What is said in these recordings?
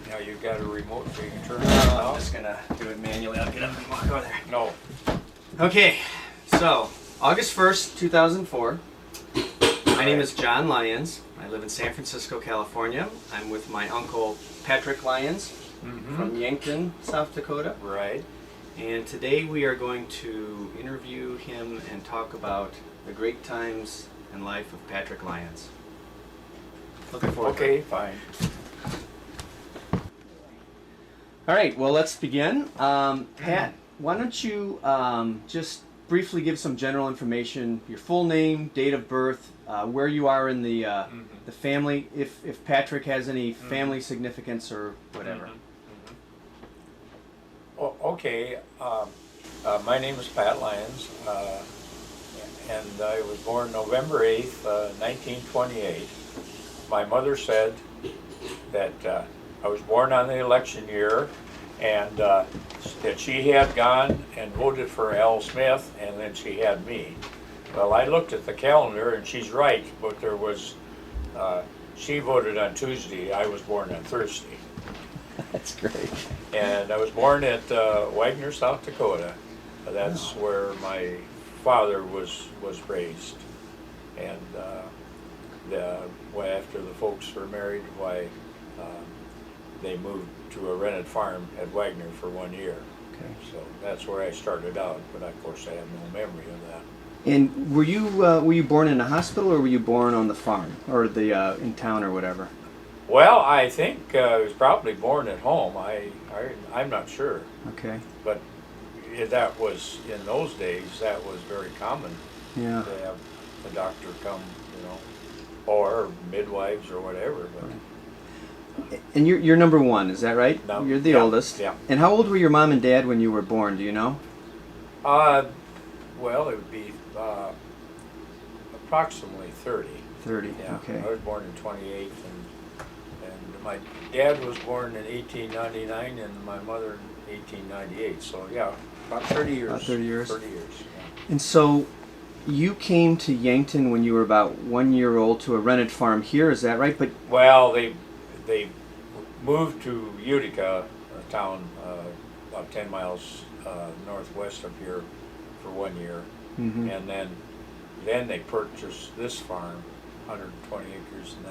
Now you've got a remote so you can turn it I'm off. just gonna do it manually. I'll get up and walk over there. No. Okay, so August 1st, 2004. My name is John Lyons. I live in San Francisco, California. I'm with my uncle Patrick Lyons from Yankton, South Dakota. Right. And today we are going to interview him and talk about the great times and life of Patrick Lyons. Looking forward to it. Okay, fine. All right, well, let's begin. Pat, why don't you just briefly give some general information, your full name, date of birth, where you are in the family, if Patrick has any family significance or whatever. Okay, my name is Pat Lyons, and I was born November 8th, 1928. My mother said that I was born on the election year, and that she had gone and voted for Al Smith, and then she had me. Well, I looked at the calendar, and she's right, but there was, she voted on Tuesday, I was born on Thursday. That's great. And I was born at Wagner, South Dakota. That's where my father was raised. And after the folks were married, they moved to a rented farm at Wagner for 1 year. Okay. So that's where I started out, but of course I have no memory of that. And were you born in a hospital or were you born on the farm or the in town or whatever? Well, I think I was probably born at home. I'm not sure. Okay. But that was, in those days, that was very common. Yeah. To have a doctor come, or midwives or whatever. But And you're number one, is that right? No, You're the yeah, oldest. yeah. And how old were your mom and dad when you were born? Do you know? well, it would be approximately 30. 30. Yeah. Okay. I was born in 28, and my dad was born in 1899, and my mother in 1898. So yeah, about 30 years. About 30 years. 30 years. Yeah. And so you came to Yankton when you were about 1 year old to a rented farm here, is that right? But Well, they moved to Utica, a town about 10 miles northwest of here, for 1 year, and then they purchased this farm, 120 acres in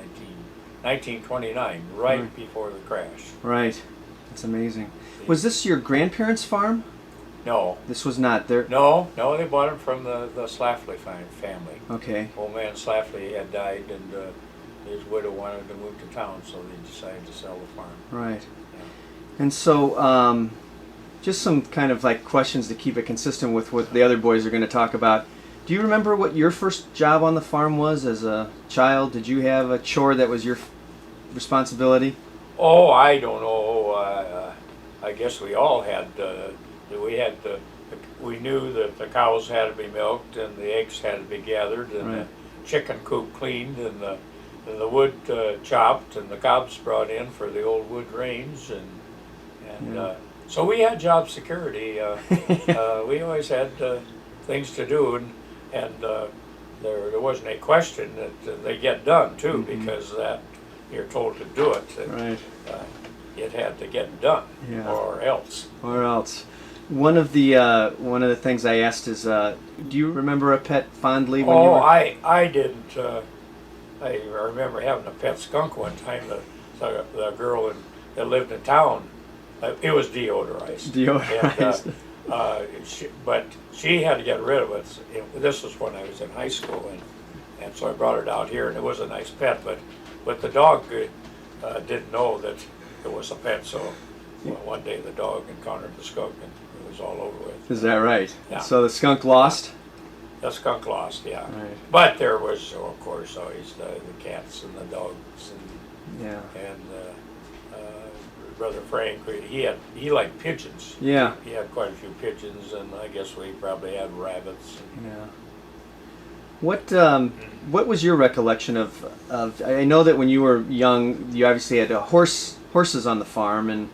1929, right before the crash. right. That's amazing. Was this your grandparents' farm? No, This was not their. no, they bought it from the Schlafly family. Okay. Old man Schlafly had died, and his widow wanted to move to town, so they decided to sell the farm. Right. Yeah. And so, just some kind of like questions to keep it consistent with what the other boys are going to talk about. Do you remember what your first job on the farm was as a child? Did you have a chore that was your responsibility? Oh, I don't know. I guess we all had. We knew that the cows had to be milked and the eggs had to be gathered and Right. the chicken coop cleaned and the wood chopped and the cobs brought in for the old wood range and so we had job security. We always had things to do and there wasn't a question that they get done too because that you're told to do it. Right. It had to get done, Yeah. or else. Or else. One of the things I asked is, do you remember a pet fondly when you were? I didn't. I remember having a pet skunk one time. The girl that lived in town, it was deodorized. Deodorized. But she had to get rid of it. This was when I was in high school, and so I brought it out here, and it was a nice pet. But the dog didn't know that it was a pet, so one day the dog encountered the skunk, and it was all over with. Is that right? Yeah. So the skunk lost? The skunk lost, yeah. Right. But there was, of course, always the cats and the dogs, Yeah. and Brother Frank, he liked pigeons. Yeah. He had quite a few pigeons, and I guess we probably had rabbits. Yeah. What was your recollection of? I know that when you were young, you obviously had horses on the farm, and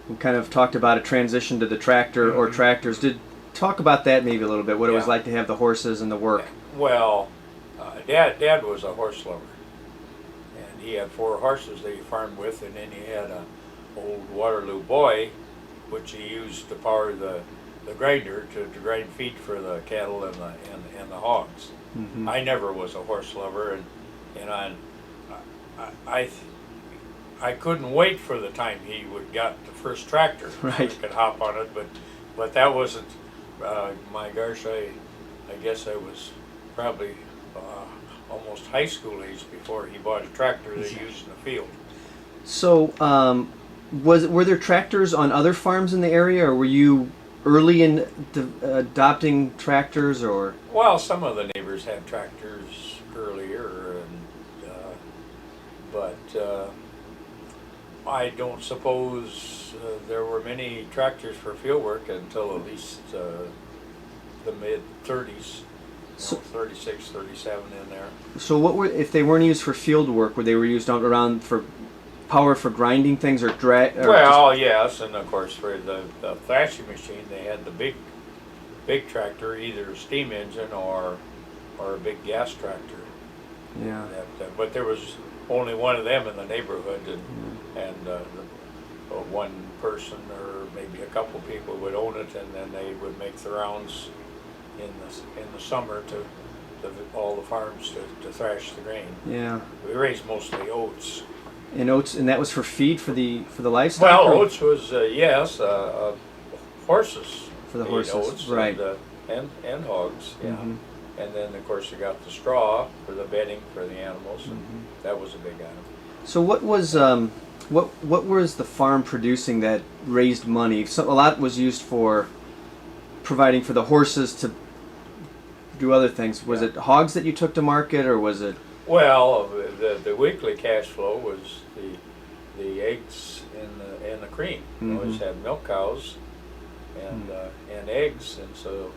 we kind of talked about a transition to the tractor or tractors. Talk about that maybe a little bit. What it was like to have the horses and the work. Well, Dad was a horse lover, and he had 4 horses that he farmed with, and then he had old Waterloo boy, which he used to power the grinder to grind feed for the cattle and the hogs. Mm-hmm. I never was a horse lover, and I I couldn't wait for the time he would got the first tractor. Right. I could hop on it, but that wasn't. My gosh, I guess I was probably almost high school age before he bought a tractor that he used in the field. So, were there tractors on other farms in the area, or were you early in adopting tractors, or? Well, some of the neighbors had tractors earlier, but I don't suppose there were many tractors for field work until at least the mid-30s, So, 36, 37 in there. so what were, if they weren't used for field work, were they were used around for power for grinding things, or drag? Well, yes, and of course for the thrashing machine, they had the big tractor, either a steam engine or a big gas tractor. Yeah. But there was only one of them in the neighborhood, and one person or maybe a couple people would own it, and then they would make the rounds in the summer to all the farms to thrash the grain. Yeah. We raised mostly oats. And oats, and that was for feed for the livestock. Well, or? oats was yes, horses For the ate horses, oats, right. and hogs, yeah. Mhm. And then of course you got the straw for the bedding for the animals, and Mhm. that was a big item. So what was what was the farm producing that raised money? So a lot was used for providing for the horses to do other things. Was Yeah. it hogs that you took to market, or was it? Well, the weekly cash flow was the eggs and the cream. We always had milk cows and eggs, and so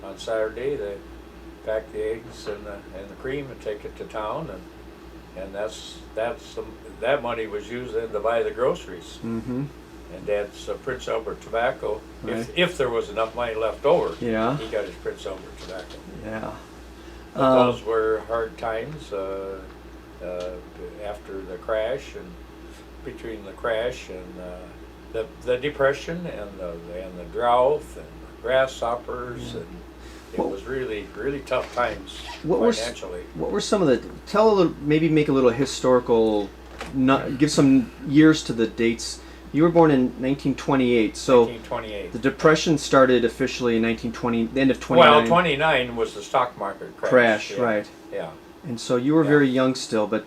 on Saturday they pack the eggs and the cream and take it to town, and that money was used then to buy the groceries. Mm-hmm. And Dad's Prince Albert tobacco. Right. If there was enough money left over, Yeah. he got his Prince Albert tobacco. Yeah. But those were hard times after the crash, and between the crash and the depression and the drought and the grasshoppers, and it was really tough times financially. What were some of the? Tell a little, maybe make a little historical. Give some years to the dates. You were born in 1928, so 1928. the Depression started officially in 1920, the end of 29. Well, 29 was the stock market crash. Yeah. Right. Yeah. And so you were very young still, but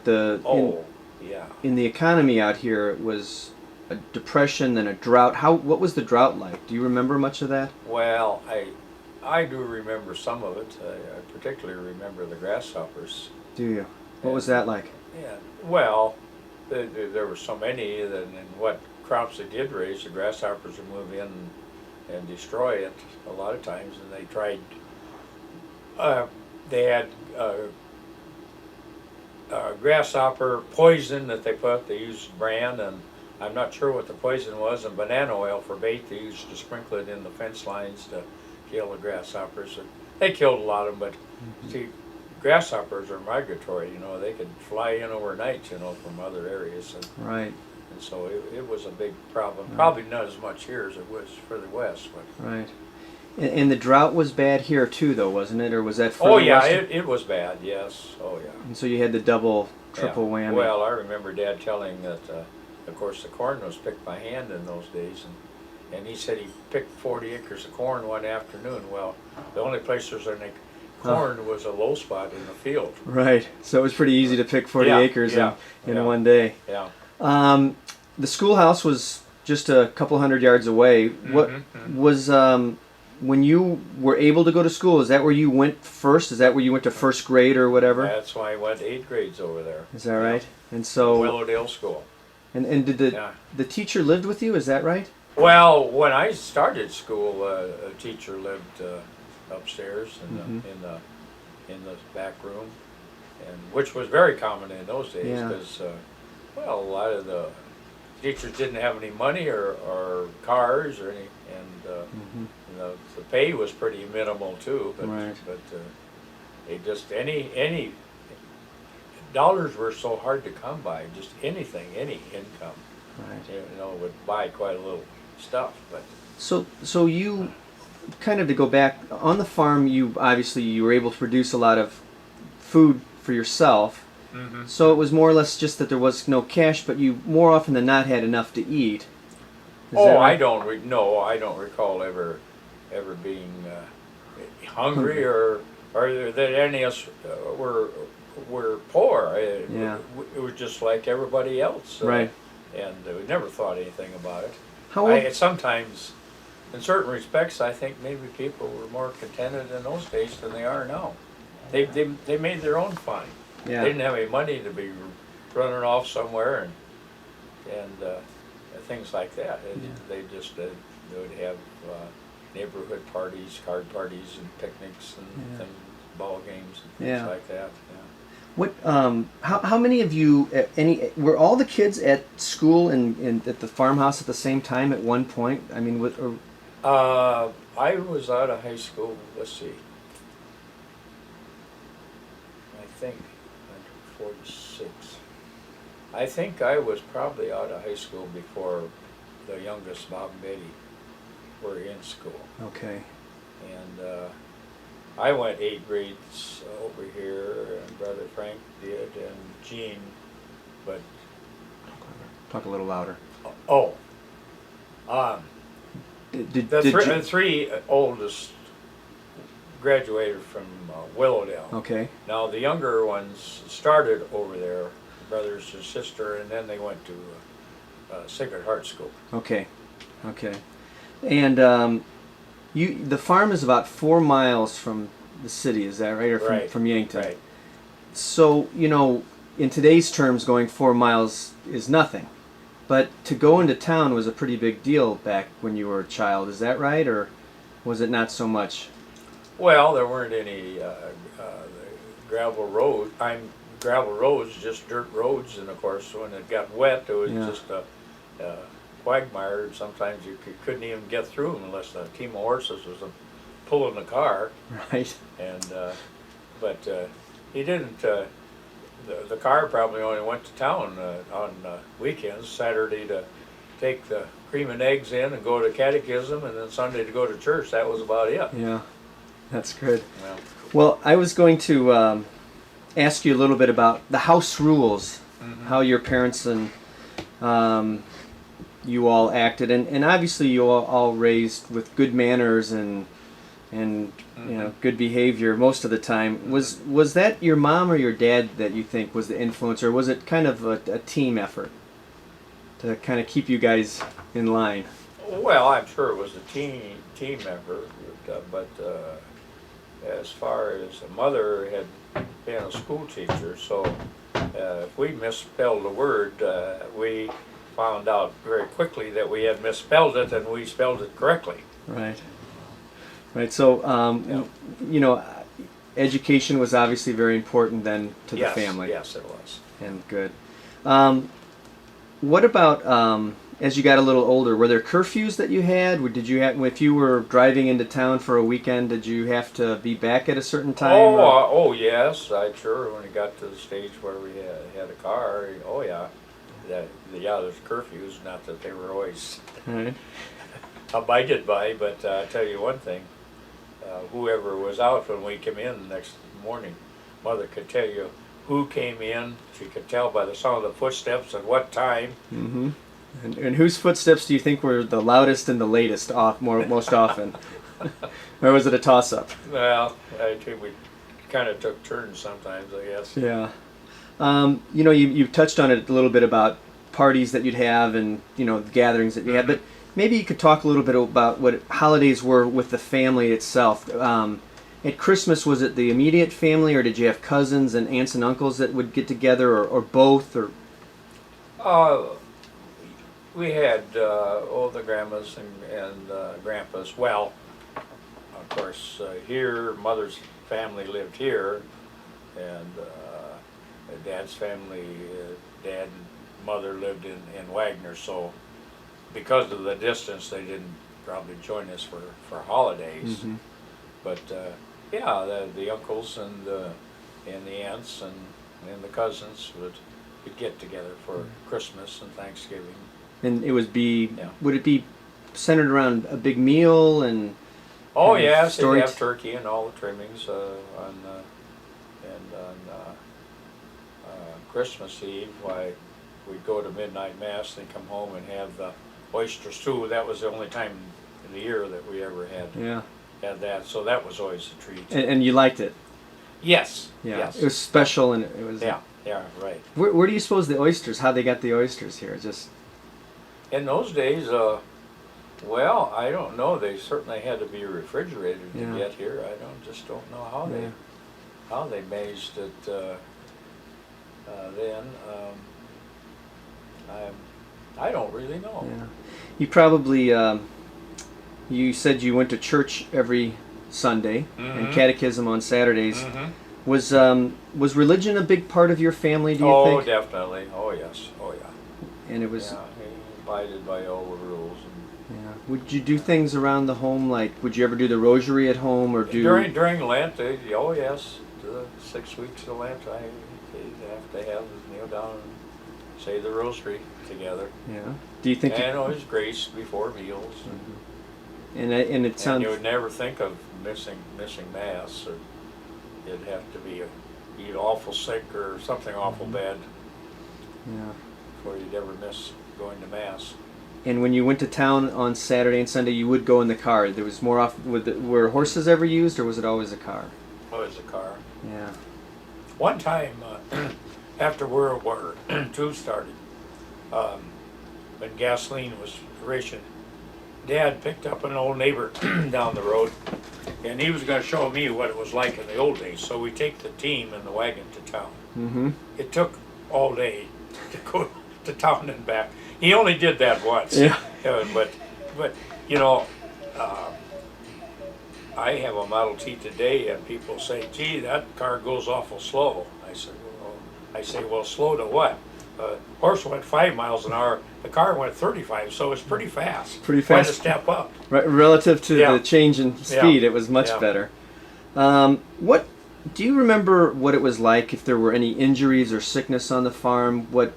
in the economy out here, it was a depression and a drought. What was the drought like? Do you remember much of that? Well, I do remember some of it. I particularly remember the grasshoppers. Do you? What was that like? Yeah. Well, there were so many, and what crops they did raise, the grasshoppers would move in and destroy it a lot of times, and they tried. They had grasshopper poison that they put. They used bran, and I'm not sure what the poison was, and banana oil for bait. They used to sprinkle it in the fence lines to kill the grasshoppers. They killed a lot of them, but see, grasshoppers are migratory. They could fly in overnight, from other areas, Right. and so it was a big problem. Probably not as much here as it was further west, but. Right. And the drought was bad here too, though, wasn't it? Or was that further Oh yeah, west? it was bad. Yes. Oh yeah. And so you had the double, triple Yeah. whammy. Well, I remember Dad telling that, of course, the corn was picked by hand in those days, and he said he picked 40 acres of corn one afternoon. Well, the only place there was any corn was a low spot in the field. Right. So it was pretty easy to pick 40 acres in one day. Yeah. The schoolhouse was just a couple hundred yards away. What was when you were able to go to school? Is that where you went first? Is that where you went to first grade or whatever? That's why I went 8 grades over there. Is that right? And so Willowdale School. and did the teacher lived with you? Is that right? Well, when I started school, a teacher lived upstairs in the back room, and which was very common in those days because a lot of the teachers didn't have any money or cars or any, and the pay was pretty minimal too. But it just any dollars were so hard to come by. Just anything, any income. Right. Would buy quite a little stuff. But So you kind of, to go back on the farm, you obviously you were able to produce a lot of food for yourself. mm-hmm. So it was more or less just that there was no cash, but you more often than not had enough to eat. Is that right? I don't recall ever being hungry or that any of us were poor. Yeah. It was just like everybody else. Right. And we never thought anything about it. How old? Sometimes, in certain respects, I think maybe people were more contented in those days than they are now. They made their own fun. Yeah. They didn't have any money to be running off somewhere and things like that. And they just they would have neighborhood parties, card parties, and picnics and things, ball games and things like that. Yeah. What? How many of you? Were all the kids at school and at the farmhouse at the same time at one point? I mean, I was out of high school. Let's see. I think I'm 46. I think I was probably out of high school before the youngest, Bob and Betty, were in school. Okay. And I went 8 grades over here, and Brother Frank did, and Gene, but... Talk a little louder. The three oldest graduated from Willowdale. Okay. Now the younger ones started over there, brothers and sister, and then they went to Sacred Heart School. Okay. Okay. And the farm is about 4 miles from the city, is that right? Or from Yankton? Right. So, in today's terms, going 4 miles is nothing. But to go into town was a pretty big deal back when you were a child, is that right? Or was it not so much? Well, there weren't any gravel roads, just dirt roads, and of course when it got wet it was just a quagmire. Sometimes you couldn't even get through them unless a team of horses was pulling the car. Right. And but he didn't. The car probably only went to town on weekends, Saturday to take the cream and eggs in and go to catechism, and then Sunday to go to church. That was about it. Yeah, that's good. Yeah. Well, I was going to ask you a little bit about the house rules, how your parents and you all acted, and obviously you all raised with good manners and good behavior most of the time. Was that your mom or your dad that you think was the influence, or was it kind of a team effort to kind of keep you guys in line? Well, I'm sure it was a team effort, but as far as a mother had been a school teacher, so if we misspelled a word, we found out very quickly that we had misspelled it, and we spelled it correctly. Right. Right. So, education was obviously very important then to the family. Yes, it was. And good. What about as you got a little older? Were there curfews that you had? Did you have, if you were driving into town for a weekend, did you have to be back at a certain time? Oh yes, I'm sure. When it got to the stage where we had a car, there's curfews. Not that they were always abided by, but I tell you one thing. Whoever was out when we came in the next morning, Mother could tell you who came in. She could tell by the sound of the footsteps and what time. Mm-hmm. And whose footsteps do you think were the loudest and the latest most often? Or was it a toss-up? Well, I think we kind of took turns sometimes, I guess. Yeah. You touched on it a little bit about parties that you'd have and, gatherings that you had, but maybe you could talk a little bit about what holidays were with the family itself. At Christmas, was it the immediate family, or did you have cousins and aunts and uncles that would get together, or both? Or we had the grandmas and grandpas. Well, of course, here, Mother's family lived here, and Dad's family, Dad and Mother lived in Wagner, so because of the distance, they didn't probably join us for holidays. Mm-hmm. But the uncles and the aunts and the cousins would get together for Christmas and Thanksgiving. And it would be, Yeah. would it be centered around a big meal and? Oh kind of yes, they story have turkey and all the trimmings on Christmas Eve. Why we'd go to midnight mass and come home and have the oyster stew. That was the only time in the year that we ever had that. So that was always a treat. And you liked it? Yes. Yeah. Yes. It was special, and it was. Yeah. Yeah. Right. Where do you suppose the oysters? How they got the oysters here? Just. In those days, well, I don't know. They certainly had to be refrigerated to Yeah. get here. I just don't know how Yeah. they managed it then. I don't really know. Yeah. You probably. You said you went to church every Sunday and catechism on Saturdays. Mm-hmm. Was religion a big part of your family? Do you Oh, think? definitely. Oh, yes. Oh, yeah. And it was. Yeah, he abided by all the rules. Yeah. Would you do things around the home? Like, would you ever do the rosary at home, or do? During Lent, oh yes, the 6 weeks of Lent, they have to kneel down and say the rosary together. Yeah. Do you think? And always grace before meals. And it And sounds. you would never think of missing mass, or you'd have to be either awful sick or something awful bad Yeah. before you'd ever miss going to mass. And when you went to town on Saturday and Sunday, you would go in the car. There was more often. Were horses ever used, or was it always a car? Always a car. Yeah. One time, after World War II started, when gasoline was ration, Dad picked up an old neighbor down the road, and he was going to show me what it was like in the old days. So we take the team and the wagon to town. Mm-hmm. It took all day to go to town and back. He only did that once. Yeah. But you know, I have a Model T today, and people say, "Gee, that car goes awful slow." I say, well, slow to what? Horse went 5 miles an hour. The car went 35, so it's pretty fast. Pretty fast. Quite a step up. Right, relative to Yeah. the change in speed, it was much Yeah. better. What do you remember? What it was like? If there were any injuries or sickness on the farm? What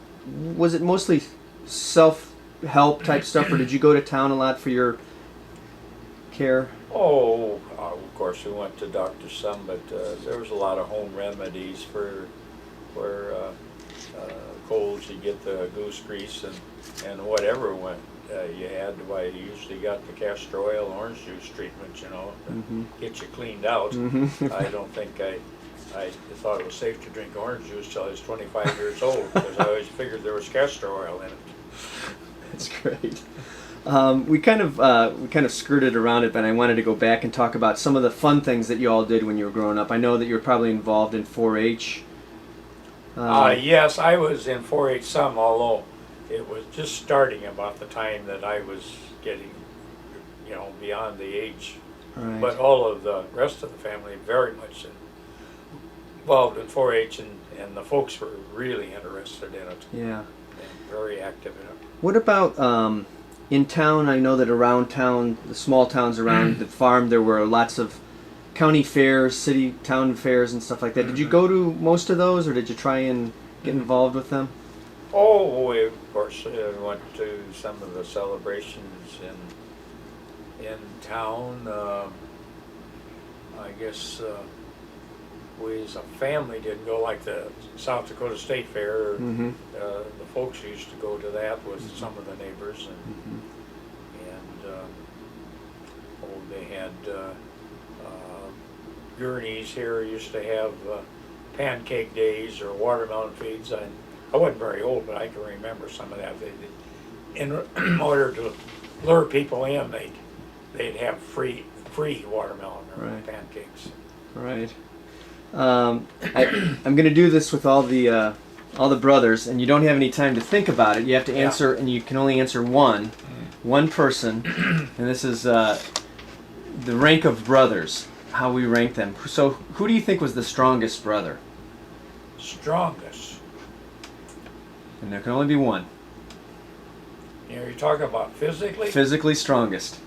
was it? Mostly self-help type stuff, or did you go to town a lot for your care? Oh, of course we went to doctor some, but there was a lot of home remedies for colds. You get the goose grease and whatever went you had. Why you usually got the castor oil, orange juice treatment, you know, to get you cleaned out. I don't think I thought it was safe to drink orange juice till I was 25 years old, because I always figured there was castor oil in it. That's great. We kind of skirted around it, but I wanted to go back and talk about some of the fun things that you all did when you were growing up. I know that you were probably involved in 4-H. Yes, I was in 4-H some, although it was just starting about the time that I was getting, you know, beyond the age. Right. But all of the rest of the family very much involved in 4-H, and the folks were really interested in it. Yeah. And very active in it. What about in town? I know that around town, the small towns around the farm, there were lots of county fairs, town fairs, and stuff like that. Did you go to most of those, or did you try and get involved with them? Oh, we, of course, went to some of the celebrations in town. I guess we as a family didn't go, like the South Dakota State Fair. The folks used to go to that with some of the neighbors, and they had Gurneys here used to have pancake days or watermelon feeds. I wasn't very old, but I can remember some of that. In order to lure people in, they'd have free watermelon or pancakes. Right. I'm going to do this with all the brothers, and you don't have any time to think about it. You have to answer, and you can only answer one person, and this is the rank of brothers, how we rank them. So, who do you think was the strongest brother? Strongest? And there can only be one. You know, you're talking about physically? Physically strongest.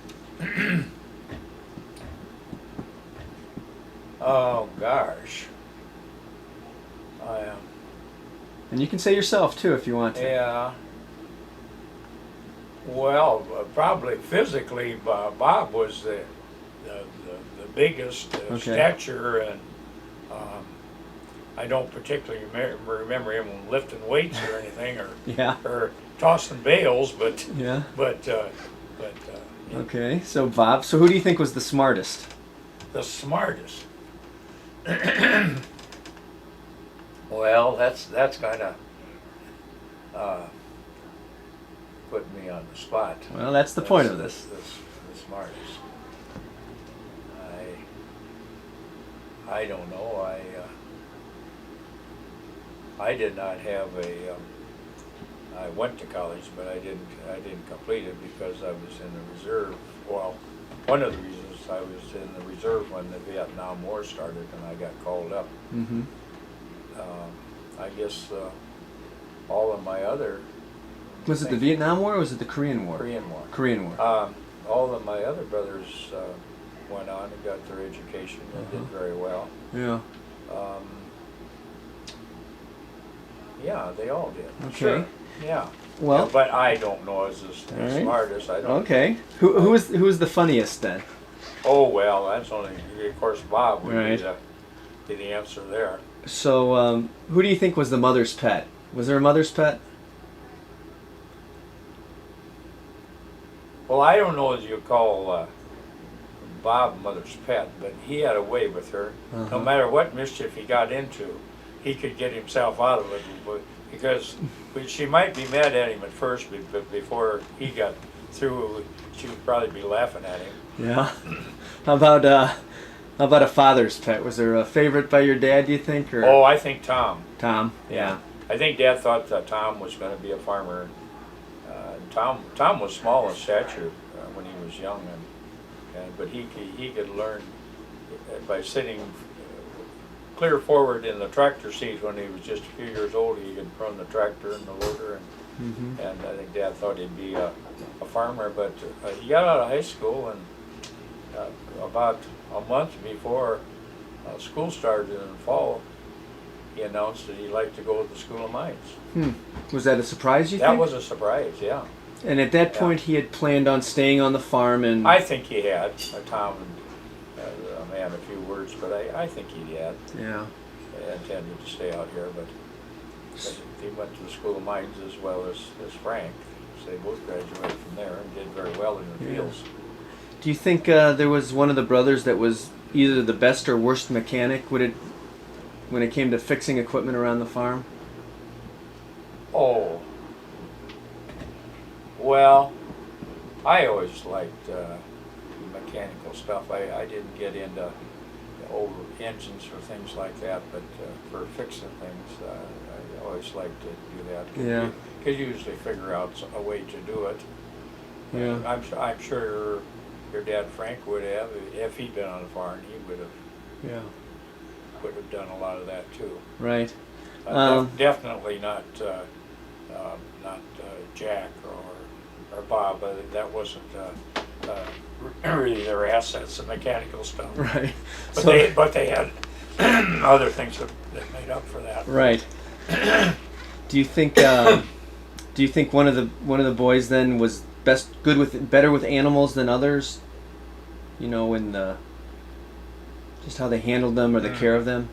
Oh, gosh. And you can say yourself, too, if you want to. Yeah. Well, probably physically, Bob was the biggest Okay. stature, and um, I don't particularly remember him lifting weights or anything, Yeah. or tossing bales, but Yeah. but Okay. So Bob. So who do you think was the smartest? the smartest. Well, that's kind of putting me on the spot. Well, that's the point of this. The smartest. I don't know. I did not have a. I went to college, but I didn't complete it because I was in the reserve. Well, one of the reasons I was in the reserve when the Vietnam War started, and I got called up. Mm-hmm. I guess all of my other. Was it the Vietnam War or was it the Korean War? Korean War. Korean War. All of my other brothers went on and got their education and did very well. Yeah. Yeah, they all did. Okay. Sure. Yeah. Well. Yeah, but I don't know as the Right. smartest. I don't. Okay. Who was the funniest then? Oh well, that's only of course Bob would Right. be the answer there. So who do you think was the mother's pet? Was there a mother's pet? Well, I don't know as you call Bob mother's pet, but he had a way with her. Uh-huh. No matter what mischief he got into, he could get himself out of it because she might be mad at him at first, but before he got through, she would probably be laughing at him. Yeah. How about a father's pet? Was there a favorite by your dad, do you think? Or Oh, I think Tom. Tom? Yeah. I think Dad thought that Tom was going to be a farmer. Tom was small in stature when he was young, but he could learn by sitting clear forward in the tractor seat when he was just a few years old. He could run the tractor and the loader, Mm-hmm. and I think Dad thought he'd be a farmer. But he got out of high school, and about a month before school started in the fall, he announced that he'd like to go to the School of Mines. Was that a surprise, you That think? was a surprise, yeah. And at that point, he had planned on staying on the farm and... I think he had. Tom may have a few words, but I think he had. Yeah. Intended to stay out here, but he went to the School of Mines as well as Frank. So they both graduated from there and did very well in the fields. Do you think there was one of the brothers that was either the best or worst mechanic when it came to fixing equipment around the farm? Oh. Well, I always liked mechanical stuff. I didn't get into old engines or things like that, but for fixing things, I always liked to do that. Yeah. You could usually figure out a way to do it. Yeah. I'm sure your dad Frank would have, if he'd been on a farm, he would have done a lot of that too. Right. Definitely not Jack or Bob. That wasn't really their assets, the mechanical stuff. Right. But they had other things that made up for that. Right. Do you think one of the boys then was better with animals than others? You know, in just how they handled them or the care of them?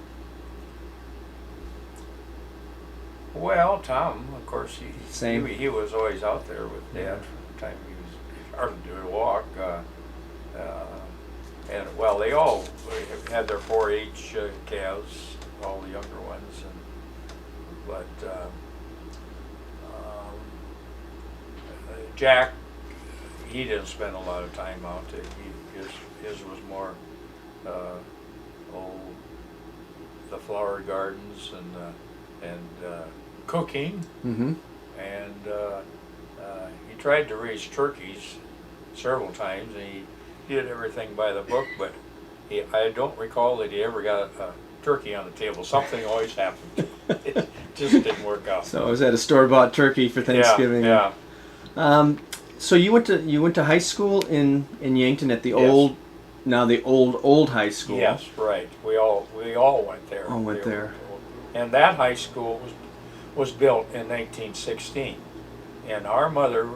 Well, Tom, of course, Same. he was always out there with Dad from the time he was hardly to walk. And well, they all had their 4-H calves, all the younger ones, but Jack, he didn't spend a lot of time out there. His was more the flower gardens and cooking, Mm-hmm. and he tried to raise turkeys several times, and he did everything by the book, but I don't recall that he ever got a turkey on the table. Something always happened. It just didn't work out. So I was at a store-bought turkey for Thanksgiving. Yeah. So you went to high school in Yankton at the Yes. old high school. Yes, right. We all went there. All went there. And that high school was built in 1916, and our mother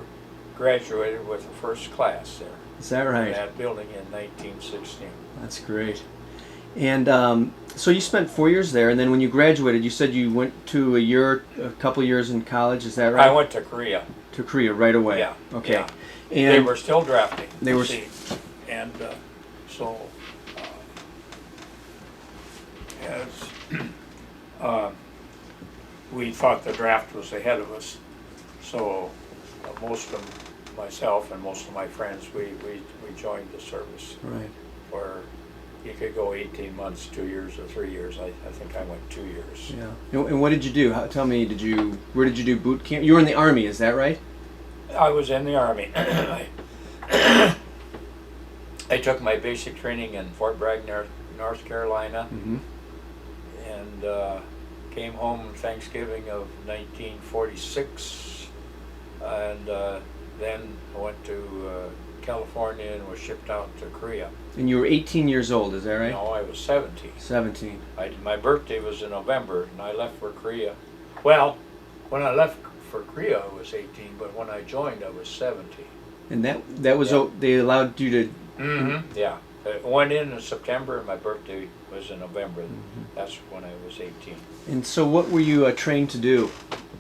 graduated with the first class there. Is that In right? that building in 1916. That's great. And so you spent 4 years there, and then when you graduated, you said you went to a couple years in college. Is that right? I went to Korea. To Korea right away. Yeah. Okay. Yeah. And They were still drafting. They were. And so as we thought the draft was ahead of us, so most of myself and most of my friends, we joined the service. Right. Where you could go 18 months, 2 years, or 3 years. I think I went 2 years. Yeah. And what did you do? Tell me, where did you do boot camp? You were in the Army, is that right? I was in the Army. I took my basic training in Fort Bragg, North Carolina, Mm-hmm. and came home Thanksgiving of 1946, and then I went to California and was shipped out to Korea. And you were 18 years old, is that right? No, I was 17. 17. My birthday was in November, and I left for Korea. Well, when I left for Korea, I was 18, but when I joined, I was 17. And that was Yeah. they allowed you to. Mm-hmm. Yeah. I went in September, and my birthday was in November. Mm-hmm. That's when I was 18. And so, what were you trained to do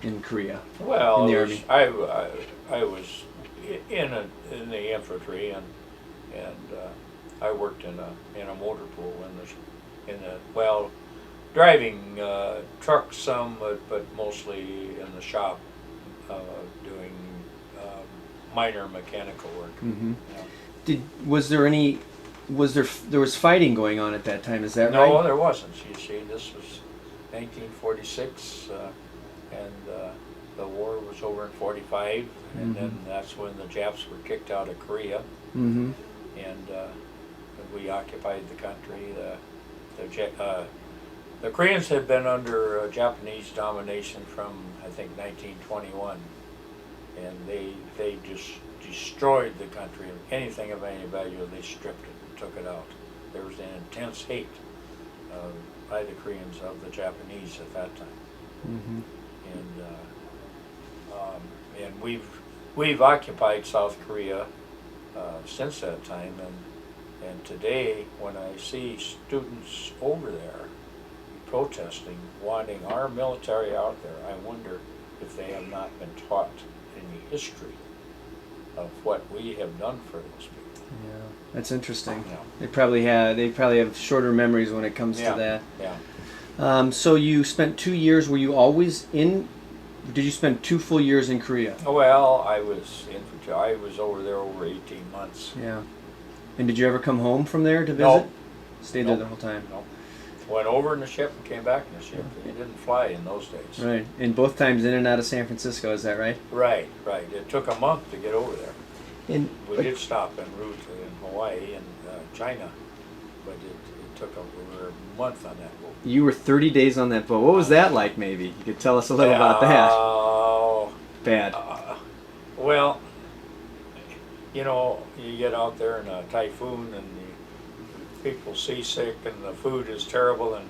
in Korea? Well, In the it Army. I was in the infantry, and I worked in a motor pool driving trucks some, but mostly in the shop, doing minor mechanical work. Mm-hmm. Yeah. There was fighting going on at that time? Is that No, right? there wasn't. You see, this was 1946, and the war was over in 45, and then that's when the Japs were kicked out of Korea, Mm-hmm. and we occupied the country. The Koreans had been under Japanese domination from, I think, 1921, and they just destroyed the country. Anything of any value, they stripped it and took it out. There was an intense hate by the Koreans of the Japanese at that time. Mm-hmm. And we've occupied South Korea since that time, and today when I see students over there protesting, wanting our military out there, I wonder if they have not been taught any history of what we have done for those people. Yeah, that's interesting. Yeah. They probably have shorter memories when it comes to that. Yeah. So you spent 2 years. Were you always in? Did you spend 2 full years in Korea? Well, I was infantry. I was over there over 18 months. Yeah. And did you ever come home from there to visit? No. Stayed there No. the whole time. No. Went over in the ship and came back in the ship. You didn't fly in those days. Right. And both times in and out of San Francisco. Is that right? Right. It took a month to get over there. And We did stop en route in Hawaii and China, but it took over a month on that boat. you were 30 days on that boat. What was that like? Maybe you could tell us a little about that. Oh, Bad. well, you know, you get out there in a typhoon and the people seasick and the food is terrible, and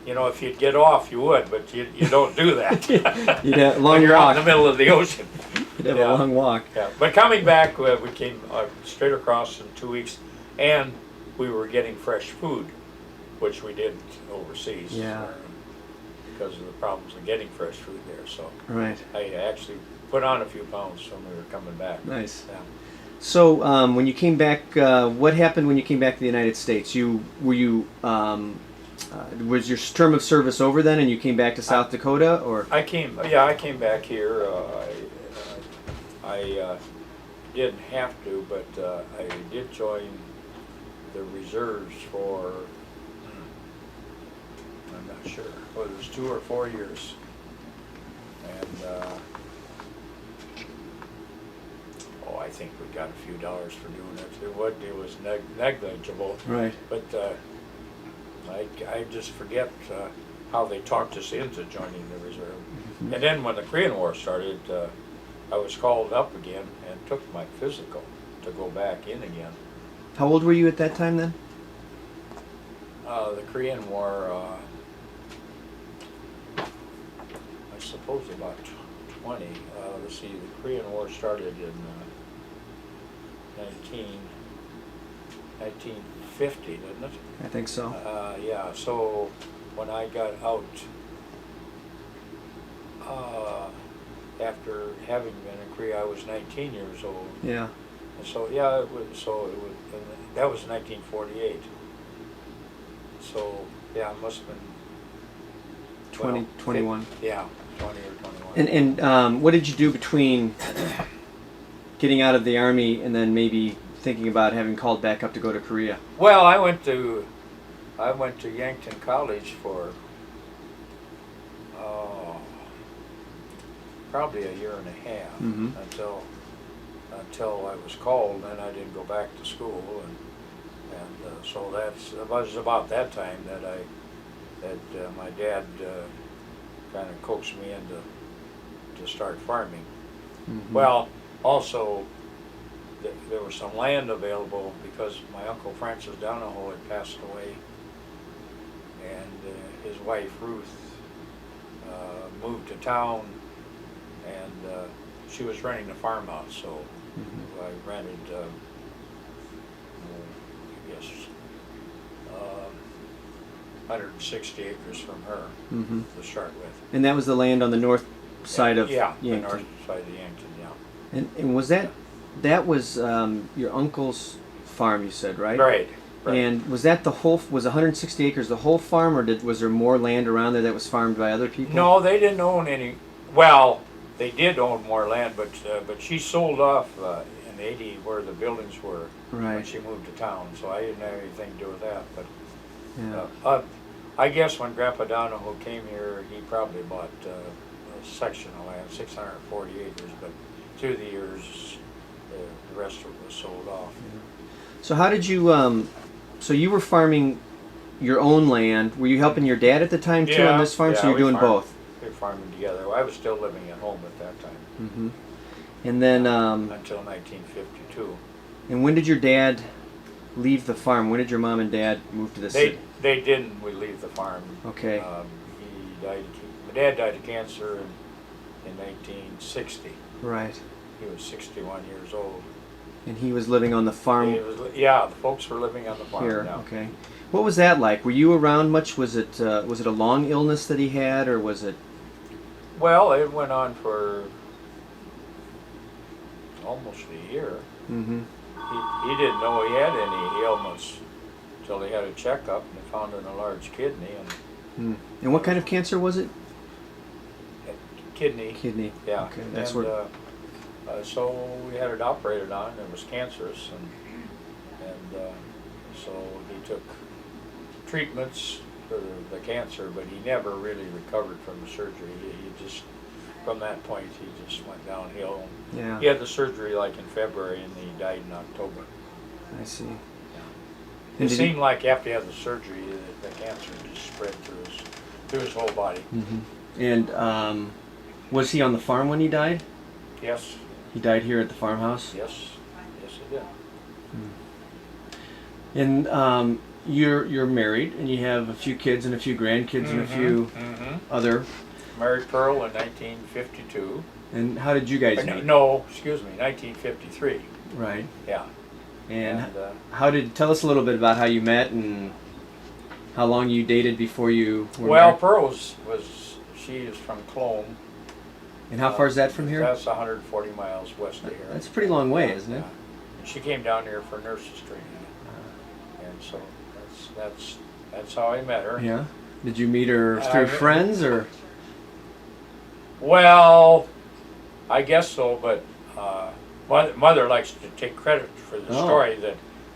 you know, if you'd get off, you would, but you don't do that. You'd have a long when you're out walk. in the middle of the ocean. You'd have Yeah. a long walk. Yeah, but coming back, we came straight across in 2 weeks, and we were getting fresh food, which we didn't overseas. Yeah. Because of the problems of getting fresh food there. So Right. I actually put on a few pounds when we were coming back. Nice. Yeah. So when you came back, what happened when you came back to the United States? Was your term of service over then, and you came back to South Dakota, or? I came back here. I didn't have to, but I did join the reserves for, I'm not sure, whether it was 2 or 4 years. And I think we got a few dollars for doing it. It was negligible. Right. But I just forget how they talked us into joining the reserve. Mm-hmm. And then when the Korean War started, I was called up again and took my physical to go back in again. How old were you at that time then? The Korean War, I suppose about 20. Let's see, the Korean War started in 1950, didn't it? I think so. Yeah, so when I got out, after having been in Korea, I was 19 years old. Yeah. And so, yeah, and that was 1948. So, yeah, it must have been 20, 21. Yeah, 20 or 21. And what did you do between getting out of the Army and then maybe thinking about having called back up to go to Korea? Well, I went to Yankton College for probably a year and a half until I was called. Then I didn't go back to school, and so it was about that time that my dad kind of coaxed me into to start farming. Mm-hmm. Well, also there was some land available because my uncle Francis Donahoe had passed away, and his wife Ruth moved to town, and she was renting a farmhouse, so I rented, I guess, 160 acres from her to start with. And that was the land on the north side of the Yankton. north side of Yankton, yeah. And was that was your uncle's farm, you said, right? Right. And was that was 160 acres the whole farm, or was there more land around there that was farmed by other people? No, they didn't own any. Well, they did own more land, but she sold off in '80 where the buildings were when she moved to town. So I didn't have anything to do with that. But yeah. I guess when Grandpa Donahoe came here, he probably bought a section of land, 640 acres. But through the years, the rest of it was sold off. Yeah. So how did you? So you were farming your own land. Were you helping your dad at the time too on this farm? Yeah, So you're doing both. We were farming together. I was still living at home at that time. Mm-hmm. And then until 1952. And when did your dad leave the farm? When did your mom and dad move to the city? They didn't leave the farm. Okay. He died. My dad died of cancer in 1960. Right. He was 61 years old. And he was living on the farm. The folks were living on the farm. Here. Now. Okay. What was that like? Were you around much? Was it a long illness that he had, or was it? Well, it went on for almost a year. Mm-hmm. He didn't know he had any ailments until he had a checkup and they found in a large kidney. And what kind of cancer was it? Kidney. Kidney. Yeah. Okay. That's and, what. So we had it operated on, and it was cancerous, and so he took treatments for the cancer, but he never really recovered from the surgery. He just, from that point, he just went downhill. Yeah. He had the surgery like in February, and he died in October. I see. Yeah. It seemed like after he had the surgery, the cancer just spread through his whole body. Mm-hmm. And was he on the farm when he died? Yes. He died here at the farmhouse? Yes. Yes, he did. And you're married, and you have a few kids and a few grandkids and a few other. Married Pearl in 1952. And how did you guys meet? No, excuse me, 1953. Right. Yeah. And tell us a little bit about how you met and how long you dated before you were married? Pearl she is from Clone. And how far is that from here? That's 140 miles west of here. That's a pretty long way, isn't it? Yeah. She came down here for nurse's training, and so that's how I met her. Yeah. Did you meet her through friends or? Well, I guess so, but mother likes to take credit for the story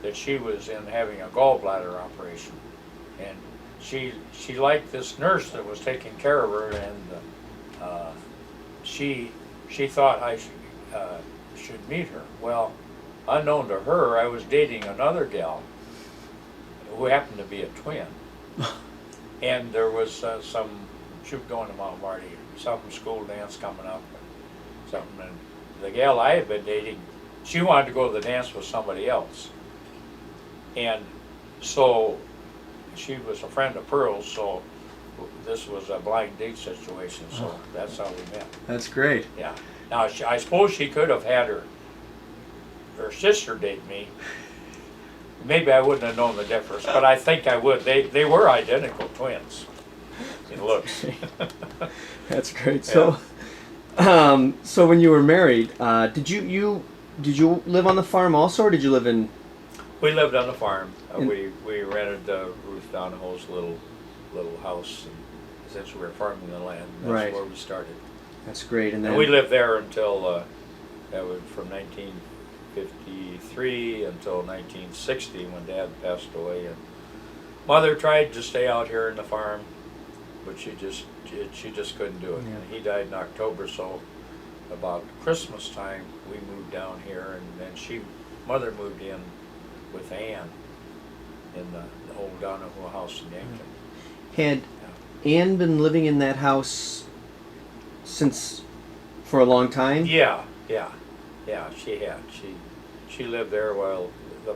that she was in having a gallbladder operation, and she liked this nurse that was taking care of her, and she thought I should meet her. Well, unknown to her, I was dating another gal who happened to be a twin, and there was she was going to Mount Marty, some school dance coming up, something, and the gal I had been dating, she wanted to go to the dance with somebody else, and so she was a friend of Pearl's, so this was a blind date situation, so that's how we met. That's great. Yeah. Now, I suppose she could have had her her sister dated me, maybe I wouldn't have known the difference, but I think I would. They were identical twins in looks. That's great. So, so when you were married, did you live on the farm also, or did you live in? We lived on the farm. We rented Ruth Donahoe's little house, and since we were farming the land, that's Right. where we started. That's great. And then And we lived there until that was from 1953 until 1960 when Dad passed away, and Mother tried to stay out here in the farm, but she just couldn't do it. Yeah. And he died in October, so about Christmas time we moved down here, and then Mother moved in with Ann in the old Donahoe house in Yankton. Had Ann been living in that house for a long time? Yeah, she had. She lived there while the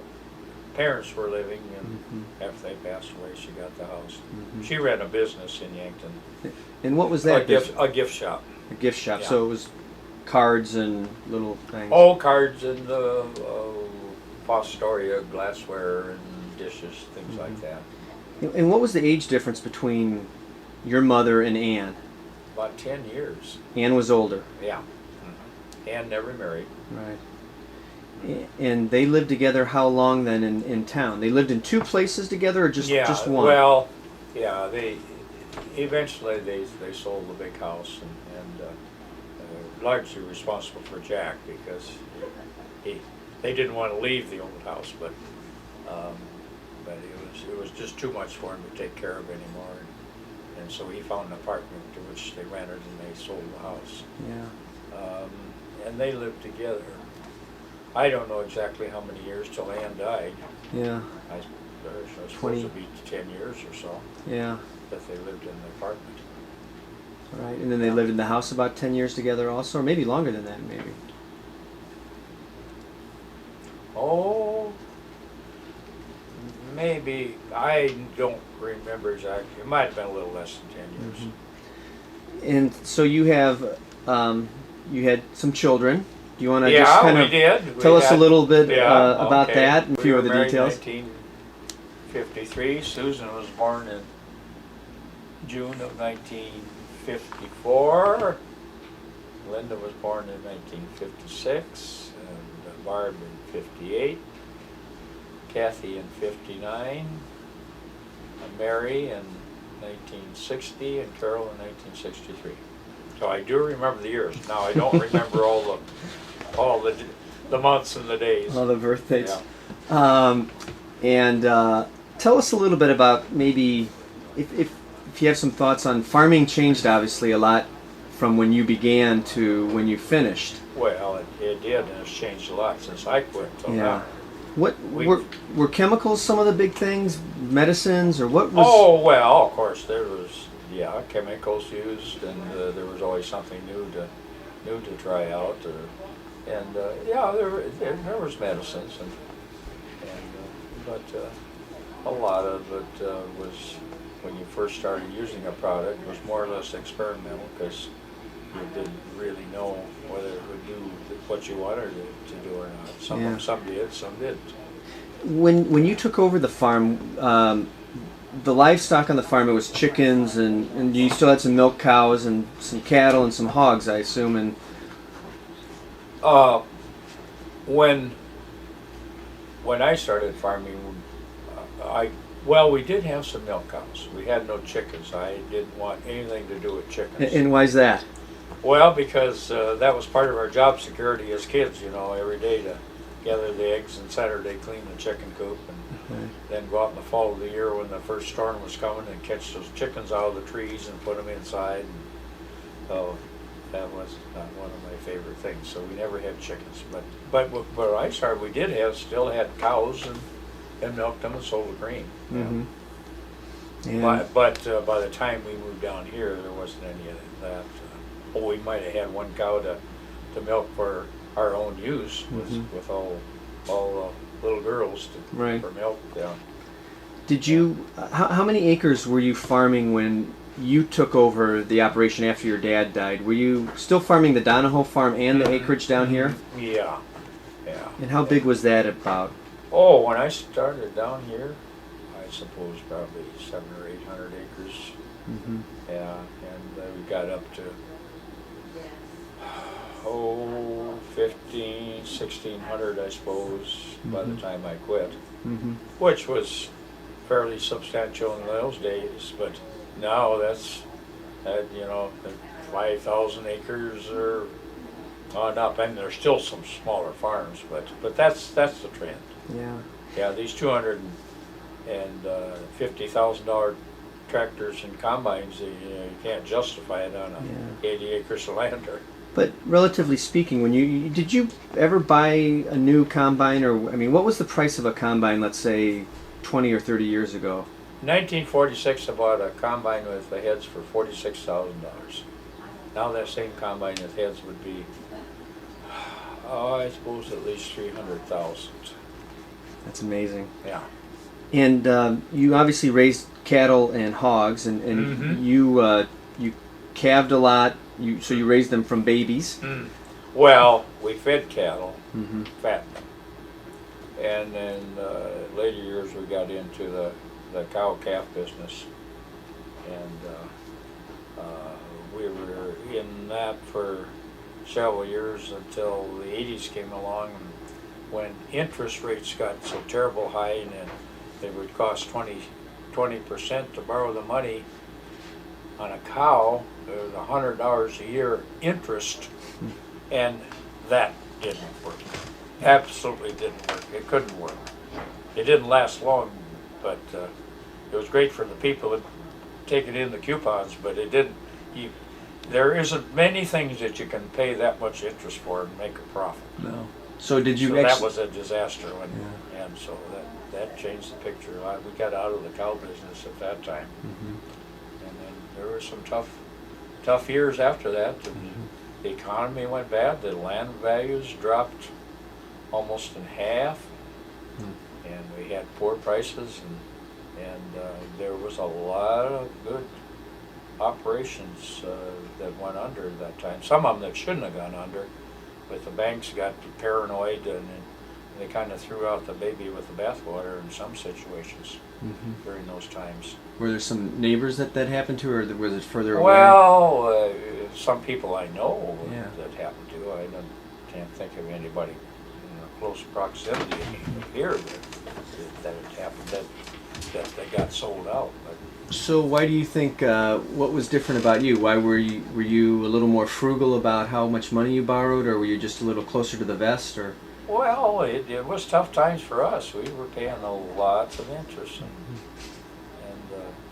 parents were living, and after they passed away, she got the house. She ran a business in Yankton. And what was that? A gift shop. A gift shop. Yeah. So it was cards and little things. Oh, cards and Fostoria glassware and dishes, things like that. And what was the age difference between your mother and Ann? About 10 years. Ann was older. Yeah. Ann never married. Right. And they lived together how long then in town? They lived in two places together, or just one? Well, yeah, they eventually they sold the big house, and largely responsible for Jack, because they didn't want to leave the old house, but it was just too much for him to take care of anymore, and so he found an apartment to which they rented, and they sold the house. Yeah. And they lived together. I don't know exactly how many years till Ann died. Yeah. I suppose 20. it would be 10 years or so Yeah. that they lived in the apartment. Right. And then they lived in the house about 10 years together also, or maybe longer than that, maybe. Oh, maybe. I don't remember exactly. It might have been a little less than 10 years. And so you have, you had some children. Do you want to Yeah, just kind we of did. tell us a little bit about okay. that and a We few were of the married details? in 1953. Susan was born in June of 1954. Linda was born in 1956, and Barb in 58. Kathy in 59. Mary in 1960, and Carol in 1963. So I do remember the years. Now I don't remember all the months and the days. All the birth dates. Yeah. And tell us a little bit about maybe if you have some thoughts on farming. Changed obviously a lot from when you began to when you finished. Well, it did, and it's changed a lot since I quit till now. What were chemicals some of the big things? Medicines, or what was? Oh well, of course there was chemicals used, and there was always something new to try out, and there was medicines, but a lot of it was, when you first started using a product, was more or less experimental, because you didn't really know whether it would do what you wanted it to do or not. Some did, some didn't. When you took over the farm, the livestock on the farm, it was chickens, and you still had some milk cows and some cattle and some hogs, I assume. And when I started farming, we did have some milk cows. We had no chickens. I didn't want anything to do with chickens. And why's that? Well, because that was part of our job security as kids, every day to gather the eggs, and Saturday clean the chicken coop, and then go out in the fall of the year when the first storm was coming and catch those chickens out of the trees and put them inside. And, so that was not one of my favorite things. So we never had chickens. But when I started, we still had cows, and milked them and sold the cream. Mm-hmm. But by the time we moved down here, there wasn't any of that. We might have had one cow to milk for our own use with all the little girls for milk. Yeah. Did you? How many acres were you farming when you took over the operation after your dad died? Were you still farming the Donahoe farm and the acreage down here? Yeah. And how big was that about? Oh, when I started down here, I suppose probably 700 or 800 acres. Mm-hmm. Yeah, and we got up to 1,600, I suppose, by the time I quit, which was fairly substantial in those days. But now that's 5,000 acres are on up, and there's still some smaller farms, but that's the trend. Yeah. Yeah, these $250,000 tractors and combines, you can't justify it on 80 acres of land. But relatively speaking, did you ever buy a new combine, or I mean, what was the price of a combine, let's say 20 or 30 years ago? 1946, I bought a combine with the heads for $46,000. Now that same combine with heads would be, I suppose, at least 300,000. That's amazing. Yeah. And you obviously raised cattle and hogs, and you calved a lot. So you raised them from babies. Well, we fed cattle, fattened them, and then later years we got into the cow-calf business, and we were in that for several years until the 80s came along, when interest rates got so terrible high, and then it would cost 20% to borrow the money on a cow. There was $100 a year interest, and that didn't work. Absolutely didn't work. It couldn't work. It didn't last long, but it was great for the people that take it in the coupons, but it didn't. There isn't many things that you can pay that much interest for and make a profit. No. So did you? So that was a disaster, and so that changed the picture a lot. We got out of the cow business at that time, and then there were some tough years after that. And the economy went bad. The land values dropped almost in half, and we had poor prices, and there was a lot of good operations that went under at that time. Some of them that shouldn't have gone under, but the banks got paranoid, and they kind of threw out the baby with the bathwater in some situations during those times. Were there some neighbors that happened to, or was it further away? Well, some people I know that happened to. I can't think of anybody in close proximity here that it happened, that they got sold out. But so why do you think, what was different about you? Why were you a little more frugal about how much money you borrowed, or were you just a little closer to the vest, or? Well, it was tough times for us. We were paying lots of interest, and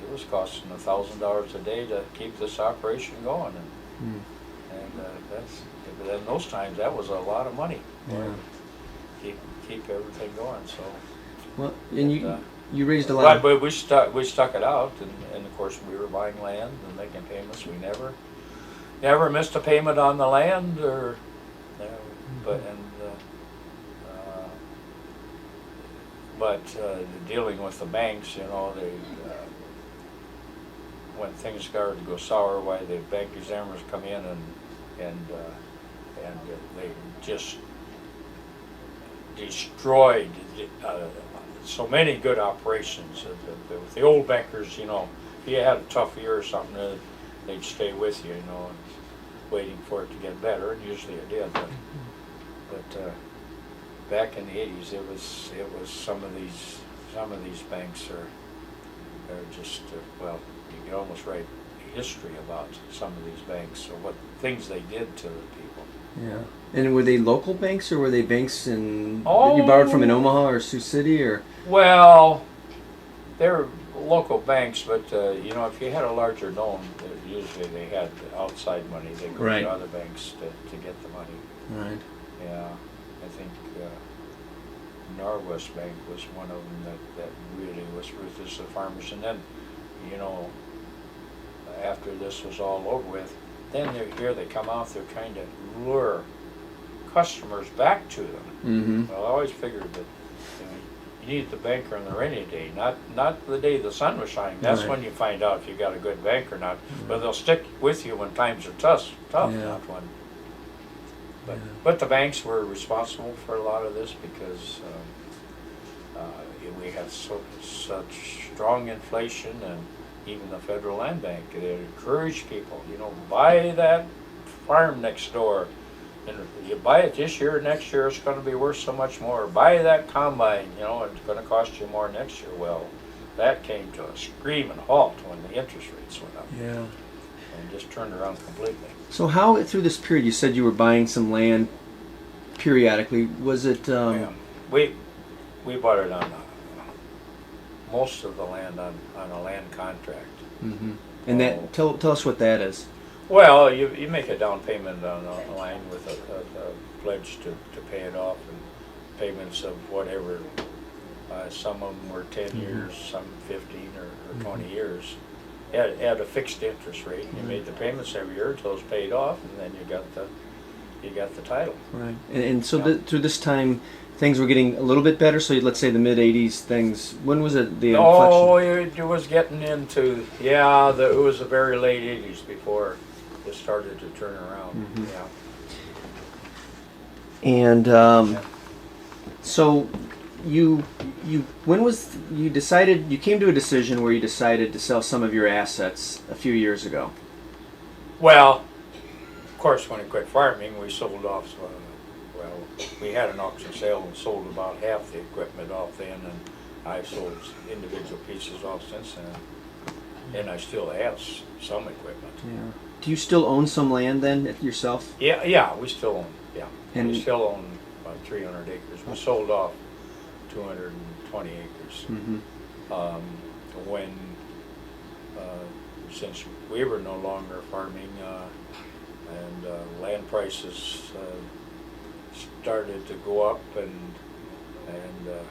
it was costing $1,000 a day to keep this operation going, and in those times that was a lot of money. Keep everything going. So. Well, and you raised a lot. But we stuck it out, and of course we were buying land and making payments. We never missed a payment on the land, but dealing with the banks, when things started to go sour, why the bank examiners come in and they just destroyed so many good operations. The old bankers, if you had a tough year or something, they'd stay with you, and waiting for it to get better, and usually it did. But back in the 80s, it was some of these banks are just well, you could almost write history about some of these banks, or what things they did to the people. Yeah. And were they local banks, or were they banks that you borrowed from in Omaha or Sioux City, or? Well, they're local banks, but if you had a larger loan, usually they had outside money. They go to other banks to get the money. Right. Yeah, I think Norwest Bank was one of them that really was ruthless to farmers. And then, after this was all over with, then they come out, they're trying to lure customers back to them. Well, I always figured that you need the banker on the rainy day, not the day the sun was shining. That's when you find out if you got a good bank or not. But they'll stick with you when times are tough, not when. But the banks were responsible for a lot of this because we had such strong inflation, and even the Federal Land Bank, they encouraged people, buy that farm next door, and you buy it this year, next year it's going to be worth so much more. Buy that combine, it's going to cost you more next year. Well, that came to a screaming halt when the interest rates went up. Yeah. And just turned around completely. So how, through this period, you said you were buying some land periodically. Was it... Yeah. We bought it on most of the land on a land contract. Mm-hmm. And that tell us what that is. Well, you make a down payment on a line with a pledge to pay it off, and payments of whatever. Some of them were 10 years, some 15 or 20 years. At a fixed interest rate. You made the payments every year until it was paid off, and then you got the title. Right. And so through this time, things were getting a little bit better. So let's say the mid '80s, things. When was it the inflection? Oh, it was getting into it was the very late '80s before it started to turn around. Mm-hmm. Yeah. And so you came to a decision where you decided to sell some of your assets a few years ago. Well, of course, when I quit farming, we sold off. We had an auction sale and sold about half the equipment off then, and I've sold individual pieces off since then. And I still have some equipment. Yeah. Do you still own some land then yourself? Yeah, we still own. Yeah, and we still own about 300 acres. We sold off 220 acres. Mm-hmm. When since we were no longer farming and land prices started to go up, and the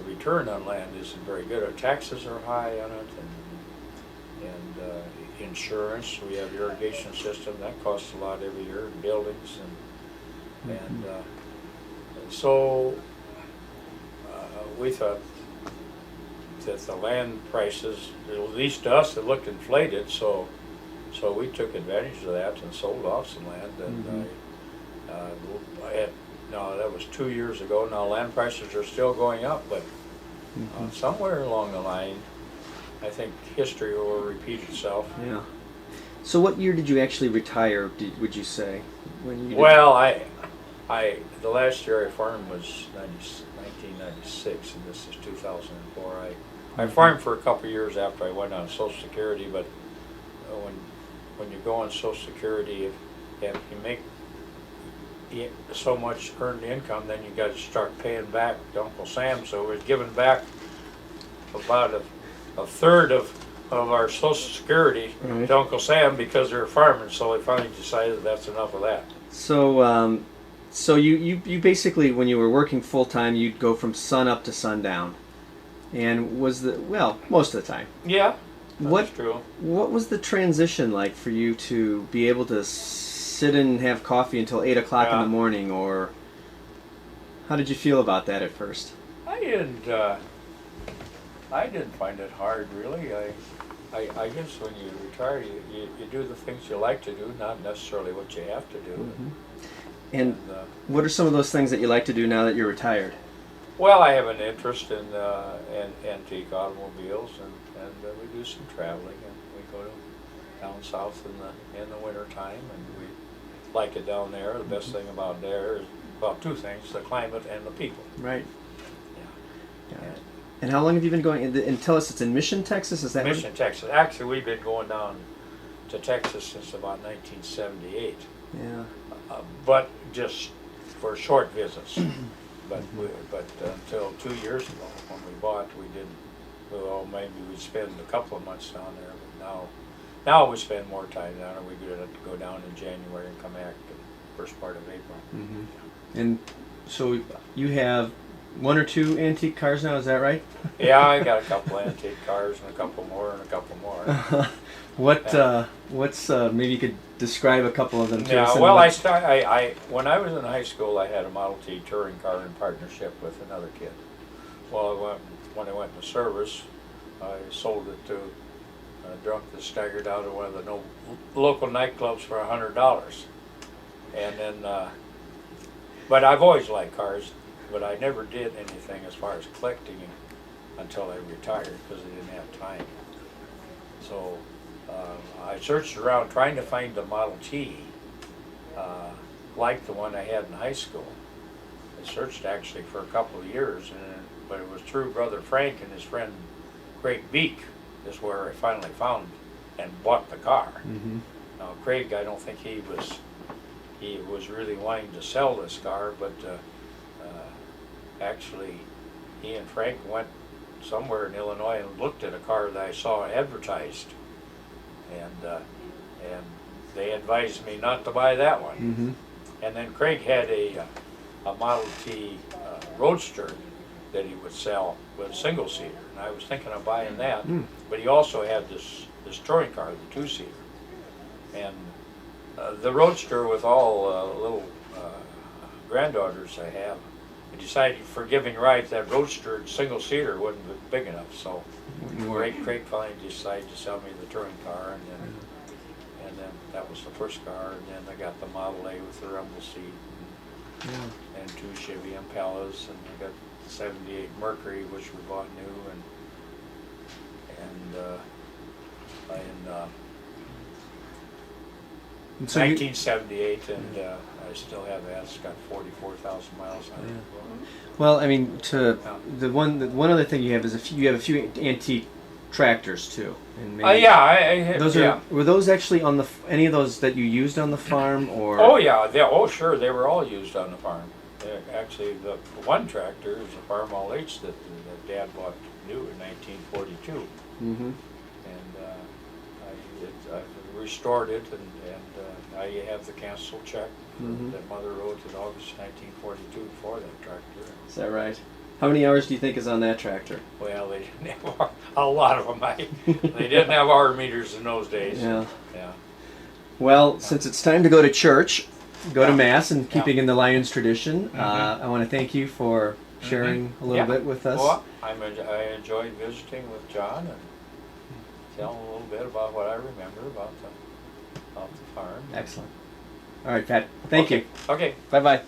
return on land isn't very good. Our taxes are high on it, and insurance. We have irrigation system that costs a lot every year, and buildings, and so we thought that the land prices, at least to us, it looked inflated. So we took advantage of that and sold off some land. And now that was 2 years ago. Now land prices are still going up, but somewhere along the line, I think history will repeat itself. Yeah. So what year did you actually retire? Would you say? Well, the last year I farmed was 1996, and this is 2004. I farmed for a couple of years after I went on Social Security, but when you go on Social Security, if you make so much earned income, then you got to start paying back to Uncle Sam. So we're giving back about a third of our Social Security to Uncle Sam because they're farming. So I finally decided that's enough of that. So so you basically, when you were working full time, you'd go from sun up to sundown, and most of the time. Yeah, that's true. What was the transition like for you to be able to sit and have coffee until 8 o'clock in the morning, or how did you feel about that at first? I didn't find it hard, really. I guess when you retire, you do the things you like to do, not necessarily what you have to do. Mm-hmm. And what are some of those things that you like to do now that you're retired? Well, I have an interest in antique automobiles, and we do some traveling, and we go down south in the winter time, and we like it down there. The best thing about there is about two things: the climate and the people. Right. Yeah. And how long have you been going? And tell us, it's in Mission, Texas. Is that Mission, Texas? Actually, we've been going down to Texas since about 1978. Yeah. But just for short visits. But until 2 years ago, when we bought, we didn't. Well, maybe we'd spend a couple of months down there, but now we spend more time down there. We go down in January and come back the first part of April. Mm-hmm. And so you have one or two antique cars now, is that right? Yeah, I got a couple antique cars and a couple more and a couple more. What's maybe you could describe a couple of them to us? Yeah, well, I when I was in high school, I had a Model T touring car in partnership with another kid. Well, when I went into service, I sold it to a drunk that staggered out of one of the local nightclubs for $100. And And then, but I've always liked cars, but I never did anything as far as collecting until I retired because I didn't have time. So I searched around trying to find the Model T, like the one I had in high school. I searched actually for a couple of years, but it was through Brother Frank and his friend Craig Beek is where I finally found and bought the car. Mm-hmm. Now Craig, I don't think he was really wanting to sell this car, but actually he and Frank went somewhere in Illinois and looked at a car that I saw advertised, and they advised me not to buy that one. Mm-hmm. And then Craig had a Model T Roadster that he would sell with a single seater, and I was thinking of buying that. But he also had this touring car, the two-seater, and the Roadster with all little granddaughters I have. I decided for giving rides that Roadster single-seater wasn't big enough, so Craig finally decided to sell me the touring car, and then that was the first car, and then I got the Model A with the rumble seat, and two Chevy Impalas, and I got the '78 Mercury, which we bought new, and in so 1978, and I still have that. It's got 44,000 miles on it. Well, I mean, the one other thing you have is you have a few antique tractors too. And maybe Yeah, were those actually on any of those that you used on the farm, or? Oh yeah, sure, they were all used on the farm. Actually, the one tractor is a Farm All H that Dad bought new in 1942, Mm-hmm. and I restored it, and I have the cancel check that Mother wrote in August 1942 for that tractor. Is that right? How many hours do you think is on that tractor? Well, they didn't have a lot of them. They didn't have hour meters in those days. Yeah. Yeah. Well, since it's time to go to church, go to Mass, and keeping in the Lyons tradition, I want to thank you for sharing a little bit with us. Well, I enjoyed visiting with John and telling a little bit about what I remember about the farm. Excellent. All right, Pat. Thank you. Okay. Bye-bye.